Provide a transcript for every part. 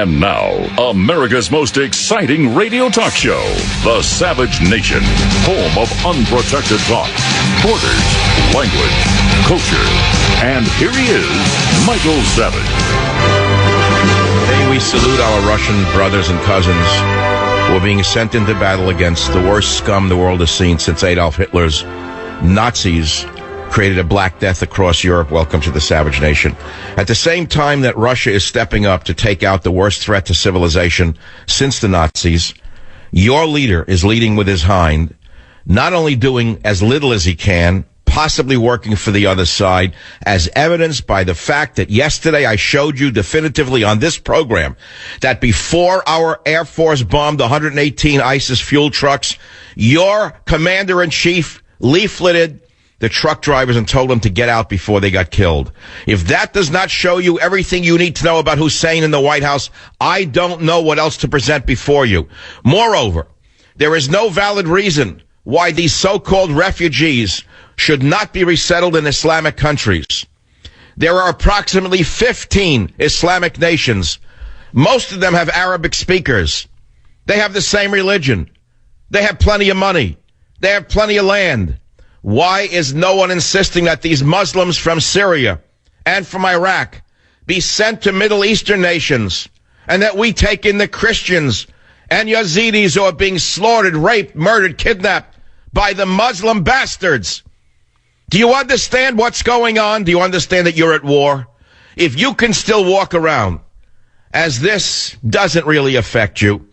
And now, America's most exciting radio talk show, The Savage Nation, home of unprotected thought, borders, language, culture. And here he is, Michael Savage. Today we salute our Russian brothers and cousins who are being sent into battle against the worst scum the world has seen since Adolf Hitler's Nazis created a Black Death across Europe. Welcome to the Savage Nation. At the same time that Russia is stepping up to take out the worst threat to civilization since the Nazis, your leader is leading with his hind, not only doing as little as he can, possibly working for the other side, as evidenced by the fact that yesterday I showed you definitively on this program that before our Air Force bombed 118 ISIS fuel trucks, your commander-in-chief leafleted the truck drivers and told them to get out before they got killed. If that does not show you everything you need to know about Hussein in the White House, I don't know what else to present before you. Moreover, there is no valid reason why these so-called refugees should not be resettled in Islamic countries. There are approximately 15 Islamic nations. Most of them have Arabic speakers. They have the same religion. They have plenty of money. They have plenty of land. Why is no one insisting that these Muslims from Syria and from Iraq be sent to Middle Eastern nations, and that we take in the Christians and Yazidis who are being slaughtered, raped, murdered, kidnapped by the Muslim bastards? Do you understand what's going on? Do you understand that you're at war? If you can still walk around as this doesn't really affect you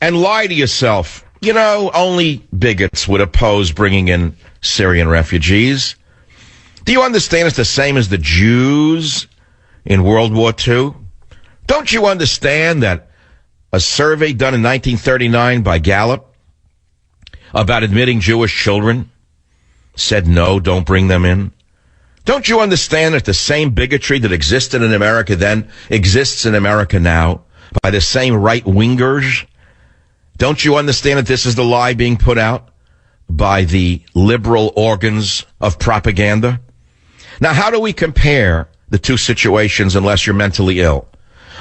and lie to yourself, you know, only bigots would oppose bringing in Syrian refugees. Do you understand it's the same as the Jews in World War II? Don't you understand that a survey done in 1939 by Gallup about admitting Jewish children said no, don't bring them in? Don't you understand that the same bigotry that existed in America then exists in America now by the same right-wingers? Don't you understand that this is the lie being put out by the liberal organs of propaganda? Now, how do we compare the two situations unless you're mentally ill?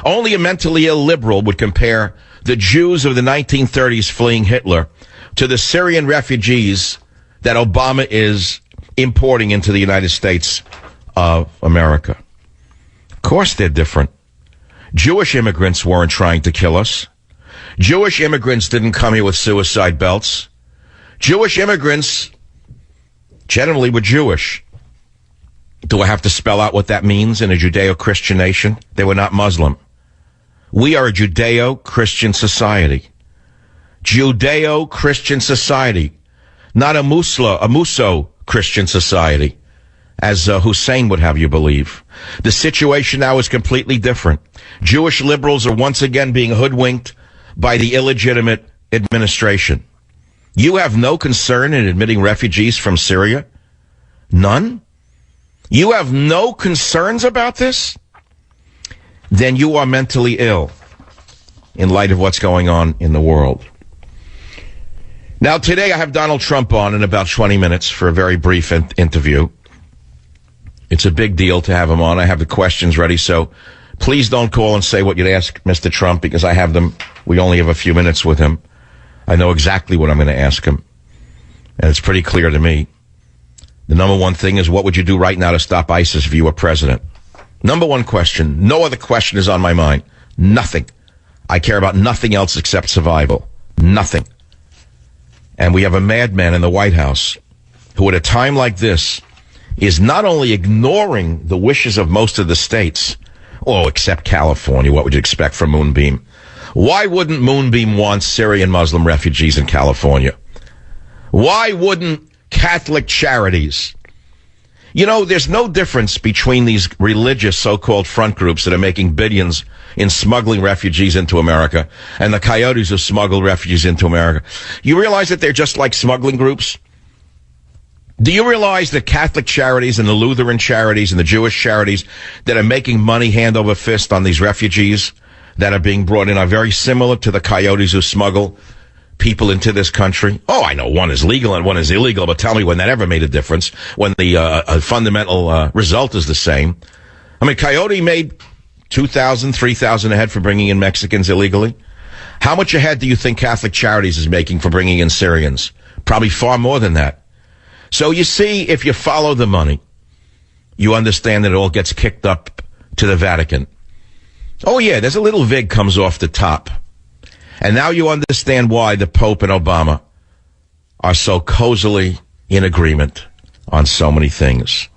Only a mentally ill liberal would compare the Jews of the 1930s fleeing Hitler to the Syrian refugees that Obama is importing into the United States of America. Of course they're different. Jewish immigrants weren't trying to kill us. Jewish immigrants didn't come here with suicide belts. Jewish immigrants generally were Jewish. Do I have to spell out what that means in a Judeo-Christian nation? They were not Muslim. We are a Judeo-Christian society. Judeo-Christian society. Not a Musso-Christian society, as Hussein would have you believe. The situation now is completely different. Jewish liberals are once again being hoodwinked by the illegitimate administration. You have no concern in admitting refugees from Syria? None? You have no concerns about this? Then you are mentally ill in light of what's going on in the world. Now, today I have Donald Trump on in about 20 minutes for a very brief interview. It's a big deal to have him on. I have the questions ready, so please don't call and say what you'd ask Mr. Trump, because I have them. We only have a few minutes with him. I know exactly what I'm going to ask him, and it's pretty clear to me. The number one thing is, what would you do right now to stop ISIS if you were president? Number one question. No other question is on my mind. Nothing. I care about nothing else except survival. Nothing. And we have a madman in the White House who, at a time like this, is not only ignoring the wishes of most of the states, except California. What would you expect from Moonbeam? Why wouldn't Moonbeam want Syrian Muslim refugees in California? Why wouldn't Catholic charities? You know, there's no difference between these religious so-called front groups that are making billions in smuggling refugees into America and the coyotes who smuggle refugees into America. You realize that they're just like smuggling groups? Do you realize that Catholic charities and the Lutheran charities and the Jewish charities that are making money hand over fist on these refugees that are being brought in are very similar to the coyotes who smuggle people into this country? Oh, I know one is legal and one is illegal, but tell me when that ever made a difference, when the fundamental result is the same. I mean, Coyote made $2,000, $3,000 a head for bringing in Mexicans illegally? How much a head do you think Catholic Charities is making for bringing in Syrians? Probably far more than that. So you see, if you follow the money, you understand that it all gets kicked up to the Vatican. Oh yeah, there's a little vig comes off the top. And now you understand why the Pope and Obama are so cozily in agreement on so many things.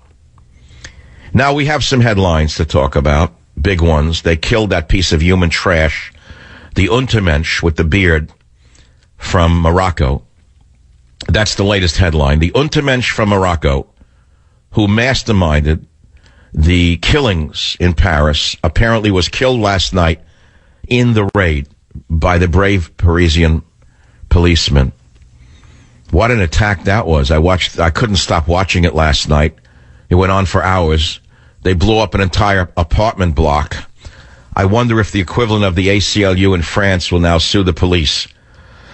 Now we have some headlines to talk about, big ones. They killed that piece of human trash, the Untermensch with the beard from Morocco. That's the latest headline. The Untermensch from Morocco, who masterminded the killings in Paris, apparently was killed last night in the raid by the brave Parisian policemen. What an attack that was. I couldn't stop watching it last night. It went on for hours. They blew up an entire apartment block. I wonder if the equivalent of the ACLU in France will now sue the police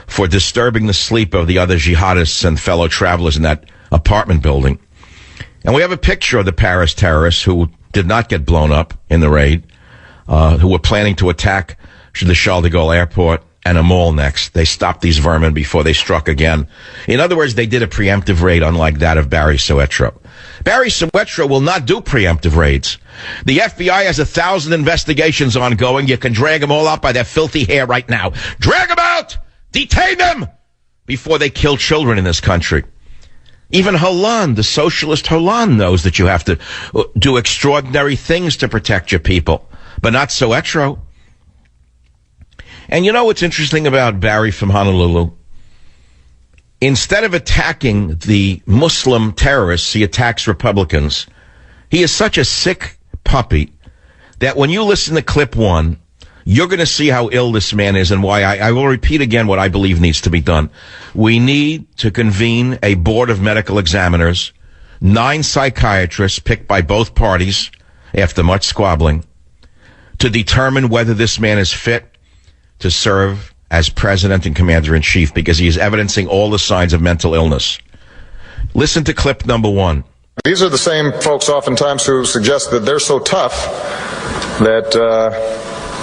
for disturbing the sleep of the other jihadists and fellow travelers in that apartment building. And we have a picture of the Paris terrorists who did not get blown up in the raid, who were planning to attack the Charles de Gaulle airport and a mall next. They stopped these vermin before they struck again. In other words, they did a preemptive raid unlike that of Barry Soetoro. Barry Soetoro will not do preemptive raids. The FBI has 1,000 investigations ongoing. You can drag them all out by their filthy hair right now. Drag them out! Detain them! Before they kill children in this country. Even Hollande, the socialist Hollande, knows that you have to do extraordinary things to protect your people. But not Soetoro. And you know what's interesting about Barry from Honolulu? Instead of attacking the Muslim terrorists, he attacks Republicans. He is such a sick puppy that when you listen to clip 1, you're going to see how ill this man is and why. I will repeat again what I believe needs to be done. We need to convene a board of medical examiners, 9 psychiatrists picked by both parties after much squabbling, to determine whether this man is fit to serve as president and commander-in-chief, because he is evidencing all the signs of mental illness. Listen to clip number 1. These are the same folks oftentimes who suggest that they're so tough that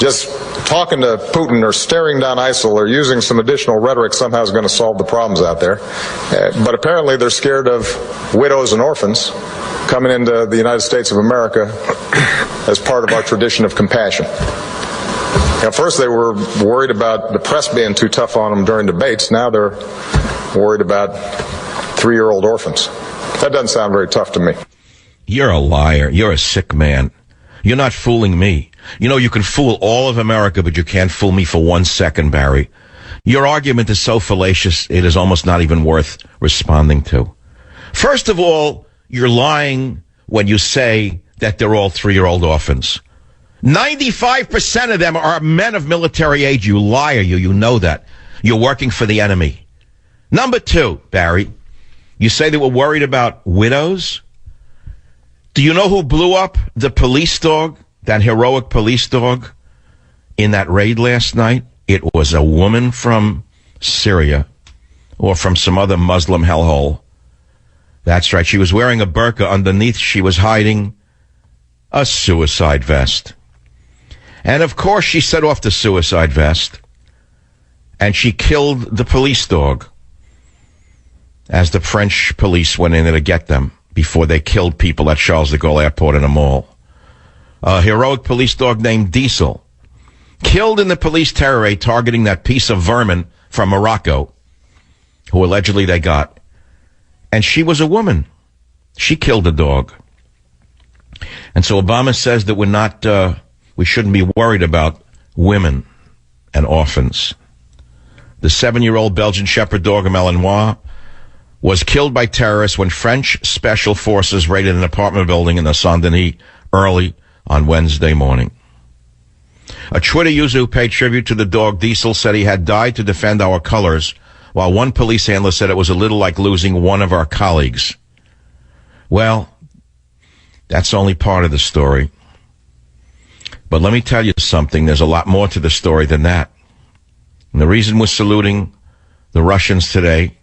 just talking to Putin or staring down ISIL or using some additional rhetoric somehow is going to solve the problems out there. But apparently they're scared of widows and orphans coming into the United States of America as part of our tradition of compassion. First they were worried about the press being too tough on them during debates. Now they're worried about 3-year-old orphans. That doesn't sound very tough to me. You're a liar. You're a sick man. You're not fooling me. You know, you can fool all of America, but you can't fool me for 1 second, Barry. Your argument is so fallacious, it is almost not even worth responding to. First of all, you're lying when you say that they're all 3-year-old orphans. 95% of them are men of military age. You liar, you know that. You're working for the enemy. Number 2, Barry, you say that we're worried about widows. Do you know who blew up the police dog, that heroic police dog, in that raid last night? It was a woman from Syria or from some other Muslim hellhole. That's right. She was wearing a burqa. Underneath, she was hiding a suicide vest. And, of course, she set off the suicide vest, and she killed the police dog as the French police went in there to get them before they killed people at Charles de Gaulle Airport in a mall. A heroic police dog named Diesel, killed in the police terror raid targeting that piece of vermin from Morocco, who allegedly they got. And she was a woman. She killed the dog. And so Obama says that we shouldn't be worried about women and orphans. The 7-year-old Belgian Shepherd dog, Malinois, was killed by terrorists when French special forces raided an apartment building in the Saint-Denis early on Wednesday morning. A Twitter user who paid tribute to the dog Diesel said he had died to defend our colors, while one police handler said it was a little like losing one of our colleagues. Well, that's only part of the story. But let me tell you something. There's a lot more to the story than that. And the reason we're saluting the Russians today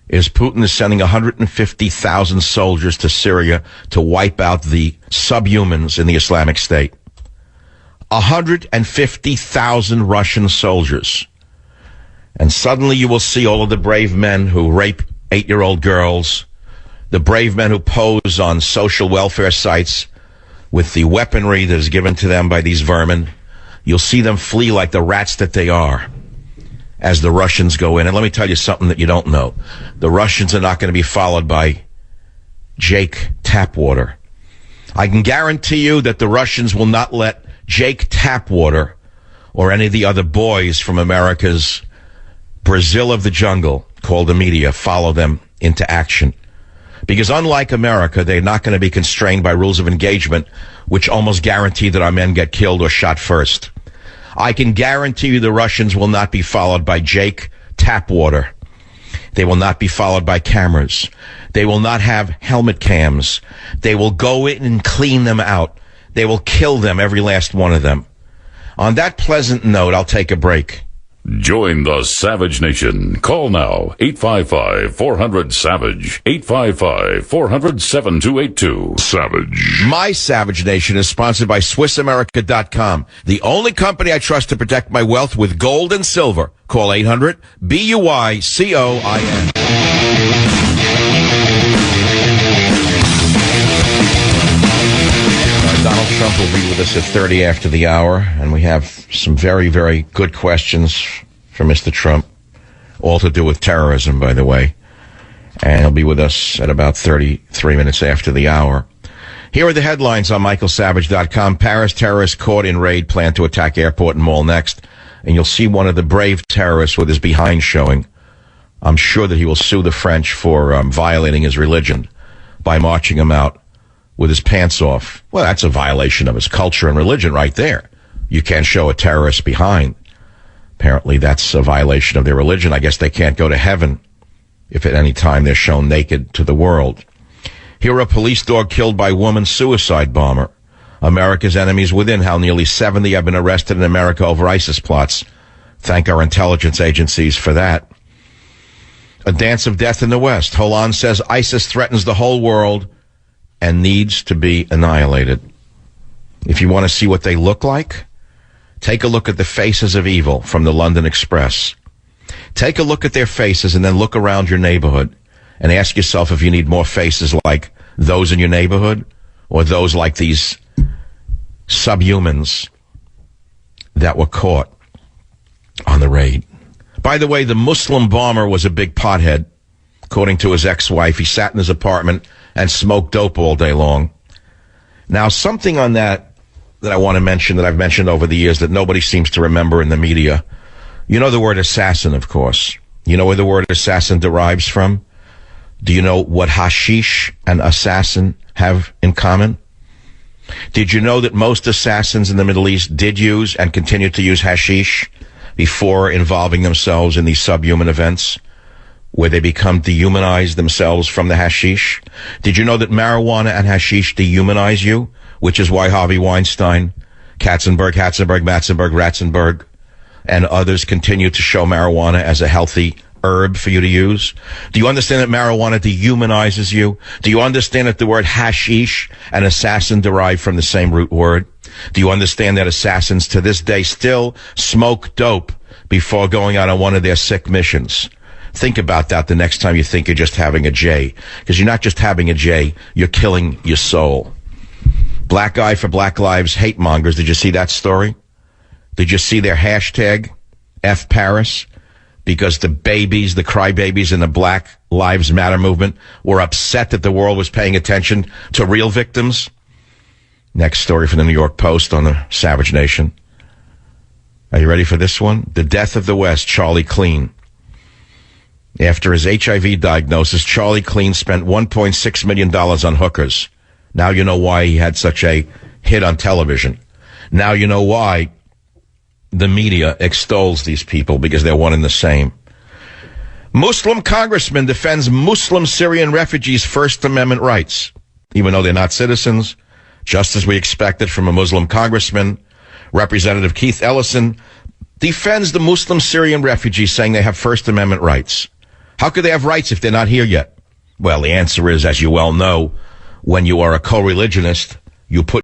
is Putin is sending 150,000 soldiers to Syria to wipe out the subhumans in the Islamic State. 150,000 Russian soldiers. And suddenly you will see all of the brave men who rape 8-year-old girls, the brave men who pose on social welfare sites with the weaponry that is given to them by these vermin. You'll see them flee like the rats that they are as the Russians go in. And let me tell you something that you don't know. The Russians are not going to be followed by Jake Tapwater. I can guarantee you that the Russians will not let Jake Tapwater or any of the other boys from America's Brazil of the jungle, called the media, follow them into action. Because unlike America, they're not going to be constrained by rules of engagement, which almost guarantee that our men get killed or shot first. I can guarantee you the Russians will not be followed by Jake Tapwater. They will not be followed by cameras. They will not have helmet cams. They will go in and clean them out. They will kill them, every last one of them. On that pleasant note, I'll take a break. Join the Savage Nation. Call now, 855-400-SAVAGE, 855-400-7282. Savage. My Savage Nation is sponsored by SwissAmerica.com, the only company I trust to protect my wealth with gold and silver. Call 800-BUYCOIN. Donald Trump will be with us at 30 after the hour, and we have some very, very good questions for Mr. Trump, all to do with terrorism, by the way. And he'll be with us at about 33 minutes after the hour. Here are the headlines on michaelsavage.com. Paris terrorist caught in raid, plan to attack airport and mall next. And you'll see one of the brave terrorists with his behind showing. I'm sure that he will sue the French for violating his religion by marching him out with his pants off. Well, that's a violation of his culture and religion right there. You can't show a terrorist behind. Apparently that's a violation of their religion. I guess they can't go to heaven if at any time they're shown naked to the world. Here, a police dog killed by woman suicide bomber. America's enemies within, how nearly 70 have been arrested in America over ISIS plots. Thank our intelligence agencies for that. A dance of death in the West. Hollande says ISIS threatens the whole world and needs to be annihilated. If you want to see what they look like, take a look at the faces of evil from the London Express. Take a look at their faces and then look around your neighborhood and ask yourself if you need more faces like those in your neighborhood or those like these subhumans that were caught on the raid. By the way, the Muslim bomber was a big pothead, according to his ex-wife. He sat in his apartment and smoked dope all day long. Now, something on that I want to mention, that I've mentioned over the years that nobody seems to remember in the media. You know the word assassin, of course. You know where the word assassin derives from? Do you know what hashish and assassin have in common? Did you know that most assassins in the Middle East did use and continue to use hashish before involving themselves in these subhuman events, where they become dehumanized themselves from the hashish? Did you know that marijuana and hashish dehumanize you? Which is why Harvey Weinstein, Katzenberg, Matzenberg, Ratzenberg, and others continue to show marijuana as a healthy herb for you to use? Do you understand that marijuana dehumanizes you? Do you understand that the word hashish and assassin derive from the same root word? Do you understand that assassins to this day still smoke dope before going out on one of their sick missions? Think about that the next time you think you're just having a J. Because you're not just having a J, you're killing your soul. Black Eye for Black Lives hate mongers. Did you see that story? Did you see their hashtag, F Paris? Because the babies, the crybabies in the Black Lives Matter movement were upset that the world was paying attention to real victims. Next story from the New York Post on the Savage Nation. Are you ready for this one? The death of the West, Charlie Clean. After his HIV diagnosis, Charlie Clean spent $1.6 million on hookers. Now you know why he had such a hit on television. Now you know why the media extols these people, because they're one and the same. Muslim congressman defends Muslim Syrian refugees' First Amendment rights, even though they're not citizens, just as we expected from a Muslim congressman. Representative Keith Ellison defends the Muslim Syrian refugees, saying they have First Amendment rights. How could they have rights if they're not here yet? Well, the answer is, as you well know, when you are a co-religionist, you put